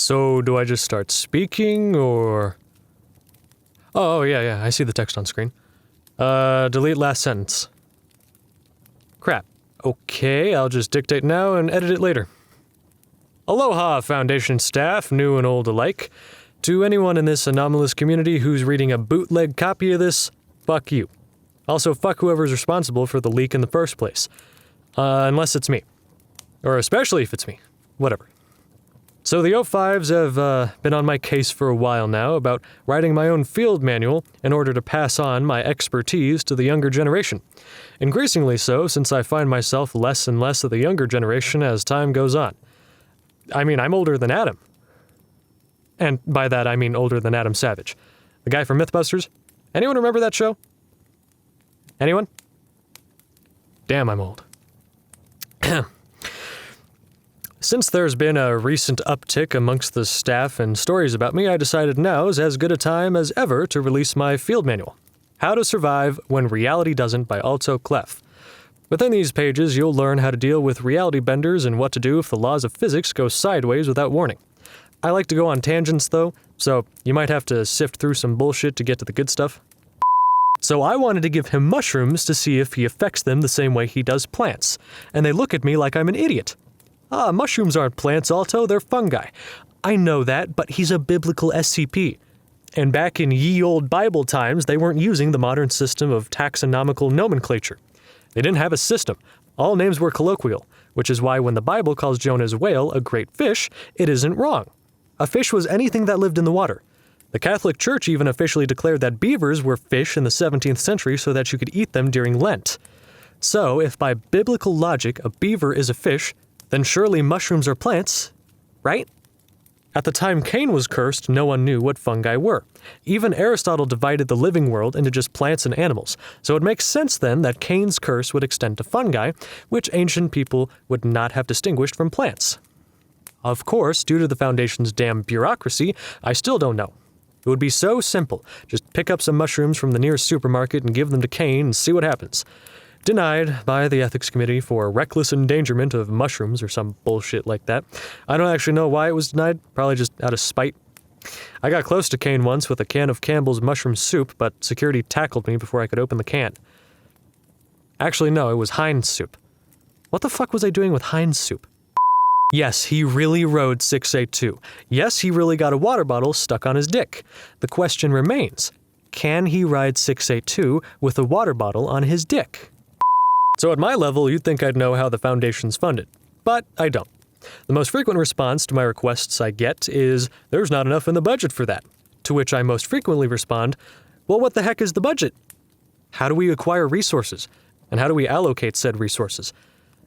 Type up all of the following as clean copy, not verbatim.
So do I just start speaking, or... Oh, yeah, I see the text on screen. Delete last sentence. Crap. Okay, I'll just dictate now and edit it later. Aloha, Foundation staff, new and old alike. To anyone in this anomalous community who's reading a bootleg copy of this, fuck you. Also, fuck whoever's responsible for the leak in the first place. Unless it's me. Or especially if it's me. Whatever. So the O5s have been on my case for a while now about writing my own field manual in order to pass on my expertise to the younger generation. Increasingly so, since I find myself less and less of the younger generation as time goes on. I mean, I'm older than Adam. And by that, I mean older than Adam Savage. The guy from Mythbusters? Anyone remember that show? Anyone? Damn, I'm old. Since there's been a recent uptick amongst the staff and stories about me, I decided now is as good a time as ever to release my field manual, How to Survive When Reality Doesn't by Alto Clef. Within these pages, you'll learn how to deal with reality benders and what to do if the laws of physics go sideways without warning. I like to go on tangents, though, so you might have to sift through some bullshit to get to the good stuff. So I wanted to give him mushrooms to see if he affects them the same way he does plants, and they look at me like I'm an idiot. Mushrooms aren't plants, Alto, they're fungi. I know that, but he's a biblical SCP. And back in ye old Bible times, they weren't using the modern system of taxonomical nomenclature. They didn't have a system. All names were colloquial, which is why when the Bible calls Jonah's whale a great fish, it isn't wrong. A fish was anything that lived in the water. The Catholic Church even officially declared that beavers were fish in the 17th century so that you could eat them during Lent. So, if by biblical logic a beaver is a fish, then surely mushrooms are plants, right? At the time Cain was cursed, no one knew what fungi were. Even Aristotle divided the living world into just plants and animals, so it makes sense then that Cain's curse would extend to fungi, which ancient people would not have distinguished from plants. Of course, due to the Foundation's damn bureaucracy, I still don't know. It would be so simple. Just pick up some mushrooms from the nearest supermarket and give them to Cain and see what happens. Denied by the Ethics Committee for reckless endangerment of mushrooms or some bullshit like that. I don't actually know why it was denied, probably just out of spite. I got close to Cain once with a can of Campbell's mushroom soup, but security tackled me before I could open the can. Actually, no, it was Heinz soup. What the fuck was I doing with Heinz soup? Yes, he really rode 682. Yes, he really got a water bottle stuck on his dick. The question remains, can he ride 682 with a water bottle on his dick? So at my level, you'd think I'd know how the Foundation's funded. But I don't. The most frequent response to my requests I get is, there's not enough in the budget for that. To which I most frequently respond, well, what the heck is the budget? How do we acquire resources? And how do we allocate said resources?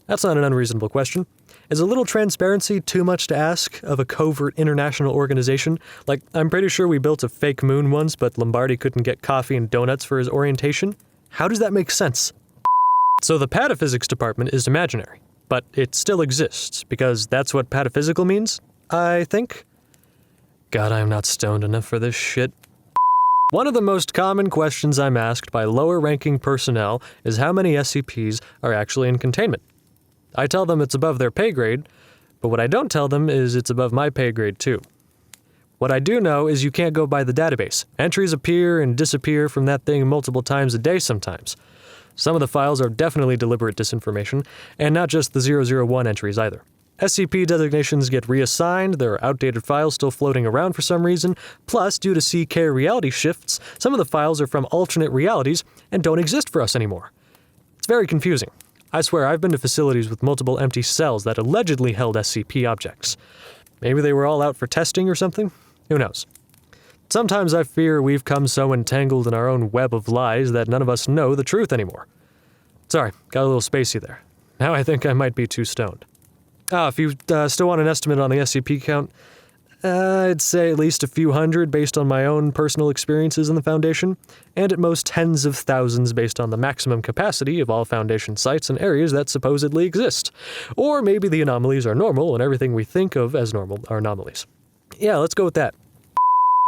That's not an unreasonable question. Is a little transparency too much to ask of a covert international organization? Like, I'm pretty sure we built a fake moon once, but Lombardi couldn't get coffee and donuts for his orientation. How does that make sense? So the pataphysics department is imaginary, but it still exists, because that's what pataphysical means, I think? God, I'm not stoned enough for this shit. One of the most common questions I'm asked by lower-ranking personnel is how many SCPs are actually in containment. I tell them it's above their pay grade, but what I don't tell them is it's above my pay grade too. What I do know is you can't go by the database. Entries appear and disappear from that thing multiple times a day sometimes. Some of the files are definitely deliberate disinformation, and not just the 001 entries either. SCP designations get reassigned, there are outdated files still floating around for some reason, plus, due to CK reality shifts, some of the files are from alternate realities and don't exist for us anymore. It's very confusing. I swear I've been to facilities with multiple empty cells that allegedly held SCP objects. Maybe they were all out for testing or something? Who knows? Sometimes I fear we've come so entangled in our own web of lies that none of us know the truth anymore. Sorry, got a little spacey there. Now I think I might be too stoned. If you still want an estimate on the SCP count, I'd say at least a few hundred based on my own personal experiences in the Foundation, and at most tens of thousands based on the maximum capacity of all Foundation sites and areas that supposedly exist. Or maybe the anomalies are normal and everything we think of as normal are anomalies. Yeah, let's go with that.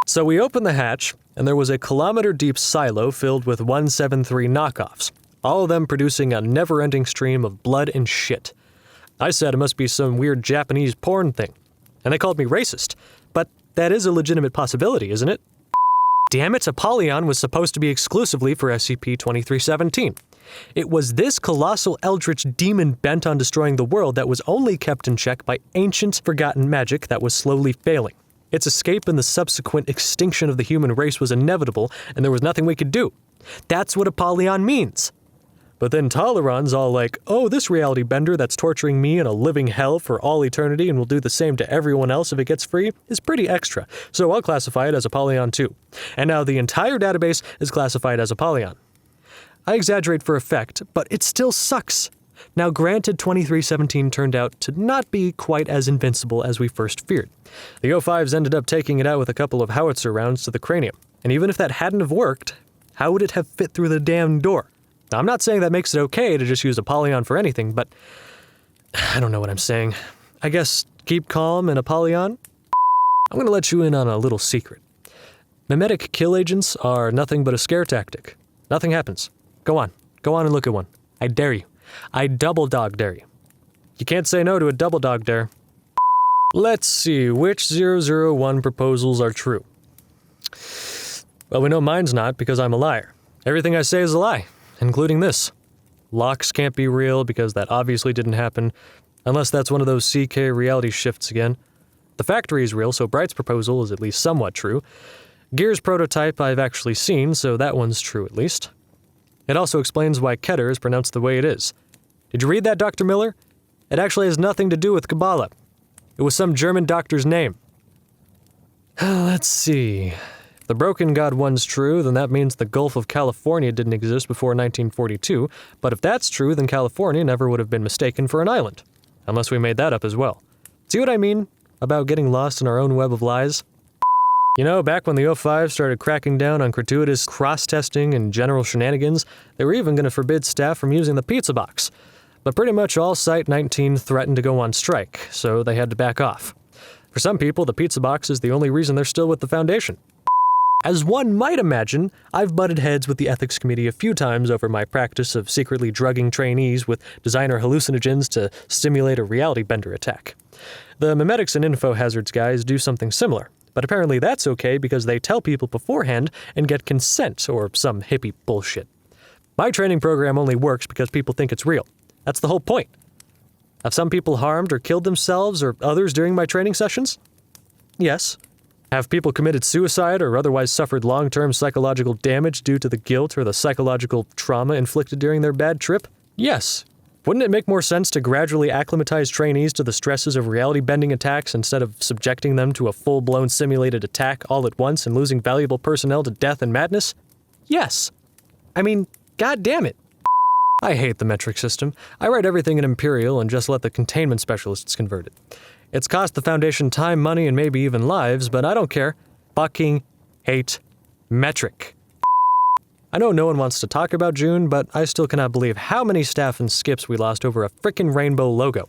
So we opened the hatch, and there was a kilometer-deep silo filled with 173 knockoffs, all of them producing a never-ending stream of blood and shit. I said it must be some weird Japanese porn thing, and they called me racist, That is a legitimate possibility, isn't it? Damn it, Apollon was supposed to be exclusively for SCP-2317. It was this colossal eldritch demon bent on destroying the world that was only kept in check by ancient, forgotten magic that was slowly failing. Its escape and the subsequent extinction of the human race was inevitable, and there was nothing we could do. That's what Apollon means. But then Toleron's all like, oh, this reality bender that's torturing me in a living hell for all eternity and will do the same to everyone else if it gets free is pretty extra, so I'll classify it as Apollon too. And now the entire database is classified as Apollon. I exaggerate for effect, but it still sucks. Now granted, 2317 turned out to not be quite as invincible as we first feared. The O5s ended up taking it out with a couple of howitzer rounds to the cranium, and even if that hadn't have worked, how would it have fit through the damn door? Now, I'm not saying that makes it okay to just use Apollon for anything, but I don't know what I'm saying. I guess keep calm and Apollon? I'm gonna let you in on a little secret. Mimetic kill agents are nothing but a scare tactic. Nothing happens. Go on and look at one. I dare you. I double dog dare you. You can't say no to a double dog dare. Let's see, which 001 proposals are true? Well, we know mine's not because I'm a liar. Everything I say is a lie. Including this. Locks can't be real because that obviously didn't happen, unless that's one of those CK reality shifts again. The factory is real, so Bright's proposal is at least somewhat true. Gear's prototype I've actually seen, so that one's true at least. It also explains why Keter is pronounced the way it is. Did you read that, Dr. Miller? It actually has nothing to do with Kabbalah. It was some German doctor's name. Let's see. The Broken God one's true, then that means the Gulf of California didn't exist before 1942, but if that's true, then California never would have been mistaken for an island. Unless we made that up as well. See what I mean about getting lost in our own web of lies? You know, back when the O5 started cracking down on gratuitous cross-testing and general shenanigans, they were even going to forbid staff from using the pizza box. But pretty much all Site 19 threatened to go on strike, so they had to back off. For some people, the pizza box is the only reason they're still with the Foundation. As one might imagine, I've butted heads with the ethics committee a few times over my practice of secretly drugging trainees with designer hallucinogens to stimulate a reality bender attack. The memetics and info hazards guys do something similar, but apparently that's okay because they tell people beforehand and get consent or some hippie bullshit. My training program only works because people think it's real. That's the whole point. Have some people harmed or killed themselves or others during my training sessions? Yes. Have people committed suicide or otherwise suffered long-term psychological damage due to the guilt or the psychological trauma inflicted during their bad trip? Yes. Wouldn't it make more sense to gradually acclimatize trainees to the stresses of reality-bending attacks instead of subjecting them to a full-blown simulated attack all at once and losing valuable personnel to death and madness? Yes. I mean, god damn it. I hate the metric system. I write everything in Imperial and just let the containment specialists convert it. It's cost the Foundation time, money, and maybe even lives, but I don't care. Fucking hate metric. I know no one wants to talk about June, but I still cannot believe how many staff and skips we lost over a frickin' rainbow logo.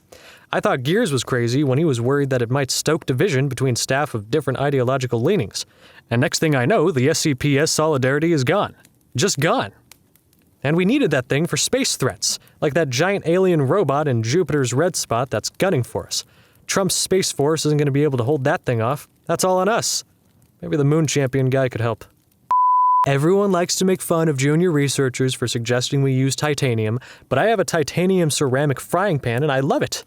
I thought Gears was crazy when he was worried that it might stoke division between staff of different ideological leanings. And next thing I know, the SCPS solidarity is gone. Just gone. And we needed that thing for space threats, like that giant alien robot in Jupiter's red spot that's gunning for us. Trump's Space Force isn't going to be able to hold that thing off. That's all on us. Maybe the Moon Champion guy could help. Everyone likes to make fun of junior researchers for suggesting we use titanium, but I have a titanium ceramic frying pan and I love it.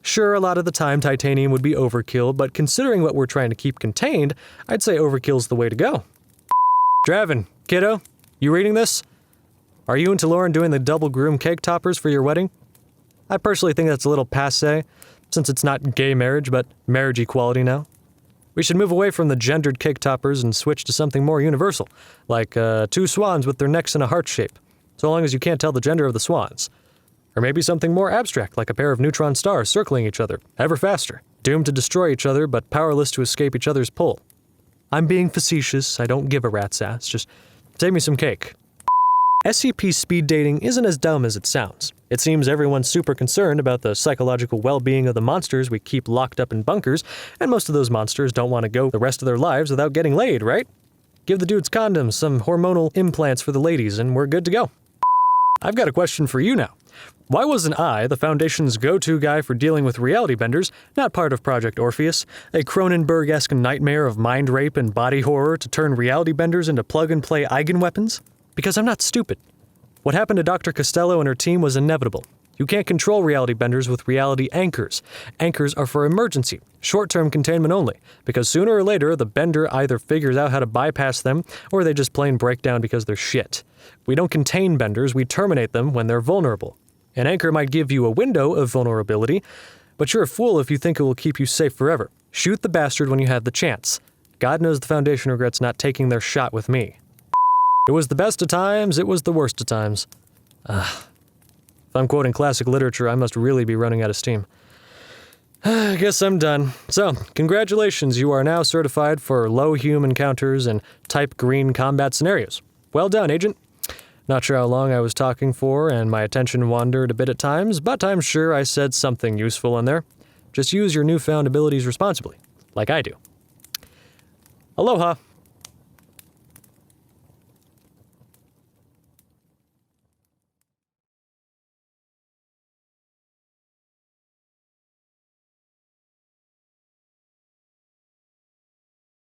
Sure, a lot of the time titanium would be overkill, but considering what we're trying to keep contained, I'd say overkill's the way to go. Draven, kiddo, you reading this? Are you and Lauren doing the double groom cake toppers for your wedding? I personally think that's a little passé, since it's not gay marriage, but marriage equality now. We should move away from the gendered cake toppers and switch to something more universal, like two swans with their necks in a heart shape, so long as you can't tell the gender of the swans. Or maybe something more abstract, like a pair of neutron stars circling each other, ever faster, doomed to destroy each other but powerless to escape each other's pull. I'm being facetious, I don't give a rat's ass, just save me some cake. SCP speed dating isn't as dumb as it sounds. It seems everyone's super concerned about the psychological well-being of the monsters we keep locked up in bunkers, and most of those monsters don't want to go the rest of their lives without getting laid, right? Give the dudes condoms, some hormonal implants for the ladies, and we're good to go. I've got a question for you now. Why wasn't I, the Foundation's go-to guy for dealing with reality benders, not part of Project Orpheus, a Cronenberg-esque nightmare of mind rape and body horror to turn reality benders into plug-and-play eigenweapons? Because I'm not stupid. What happened to Dr. Costello and her team was inevitable. You can't control reality benders with reality anchors. Anchors are for emergency, short-term containment only, because sooner or later the bender either figures out how to bypass them or they just plain break down because they're shit. We don't contain benders, we terminate them when they're vulnerable. An anchor might give you a window of vulnerability, but you're a fool if you think it will keep you safe forever. Shoot the bastard when you have the chance. God knows the Foundation regrets not taking their shot with me. It was the best of times, it was the worst of times. If I'm quoting classic literature, I must really be running out of steam. I guess I'm done. So, congratulations, you are now certified for low hum encounters and type green combat scenarios. Well done, Agent. Not sure how long I was talking for, and my attention wandered a bit at times, but I'm sure I said something useful in there. Just use your newfound abilities responsibly, like I do. Aloha!